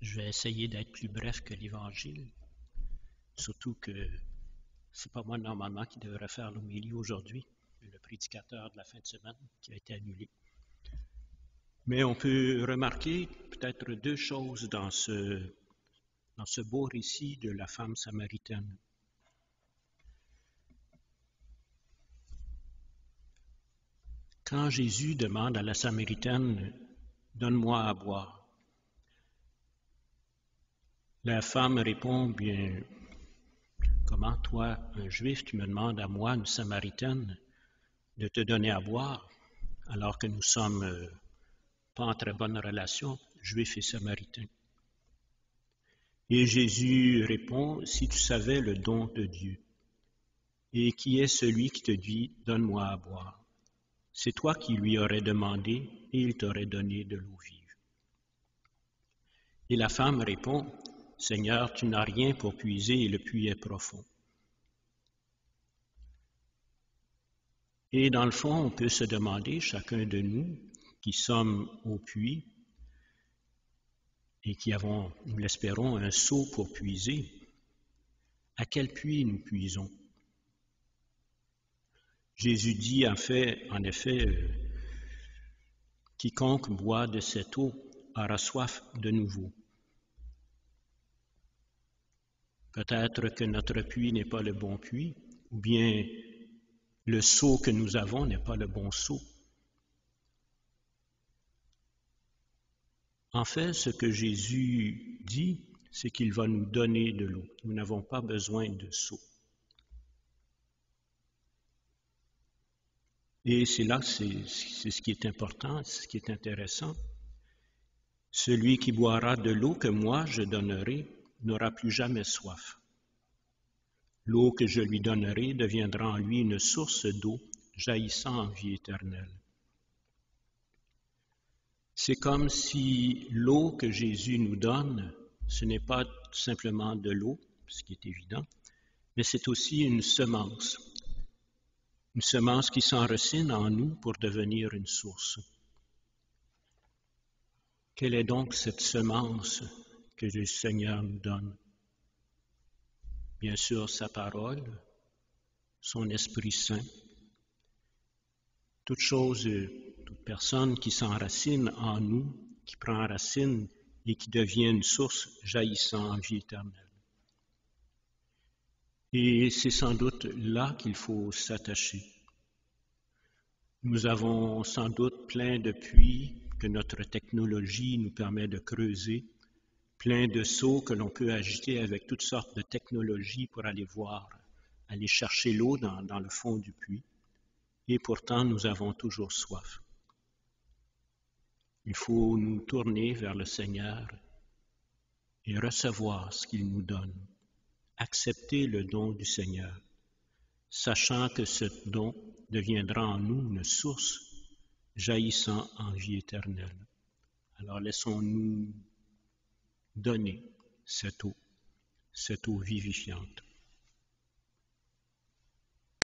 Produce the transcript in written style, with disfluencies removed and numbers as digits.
Je vais essayer d'être plus bref que l'Évangile, surtout que c'est pas moi normalement qui devrais faire l'homélie aujourd'hui, le prédicateur de la fin de semaine qui a été annulé. Mais on peut remarquer peut-être deux choses dans ce beau récit de la femme samaritaine. Quand Jésus demande à la Samaritaine « Donne-moi à boire », la femme répond « Bien, comment toi, un Juif, tu me demandes à moi, une Samaritaine, de te donner à boire, alors que nous sommes pas en très bonne relation, Juifs et Samaritains. » Et Jésus répond « Si tu savais le don de Dieu, et qui est celui qui te dit « Donne-moi à boire », c'est toi qui lui aurais demandé et il t'aurait donné de l'eau vive. » Et la femme répond « Seigneur, tu n'as rien pour puiser et le puits est profond. » Et dans le fond, on peut se demander, chacun de nous qui sommes au puits et qui avons, nous l'espérons, un seau pour puiser, à quel puits nous puisons? Jésus dit en effet, quiconque boit de cette eau aura soif de nouveau. Peut-être que notre puits n'est pas le bon puits, ou bien le seau que nous avons n'est pas le bon seau. En fait, ce que Jésus dit, c'est qu'il va nous donner de l'eau. Nous n'avons pas besoin de seau. Et c'est là, c'est ce qui est important, c'est ce qui est intéressant. Celui qui boira de l'eau que moi je donnerai n'aura plus jamais soif. L'eau que je lui donnerai deviendra en lui une source d'eau jaillissant en vie éternelle. C'est comme si l'eau que Jésus nous donne, ce n'est pas simplement de l'eau, ce qui est évident, mais c'est aussi une semence qui s'enracine en nous pour devenir une source. Quelle est donc cette semence que le Seigneur nous donne? Bien sûr, sa parole, son Esprit Saint, toute personne qui s'enracine en nous, qui prend racine et qui devient une source jaillissant en vie éternelle. Et c'est sans doute là qu'il faut s'attacher. Nous avons sans doute plein de puits que notre technologie nous permet de creuser, plein de seaux que l'on peut agiter avec toutes sortes de technologies pour aller chercher l'eau dans le fond du puits. Et pourtant, nous avons toujours soif. Il faut nous tourner vers le Seigneur et recevoir ce qu'il nous donne. Accepter le don du Seigneur, sachant que ce don deviendra en nous une source jaillissant en vie éternelle. Alors laissons-nous donner cette eau vivifiante.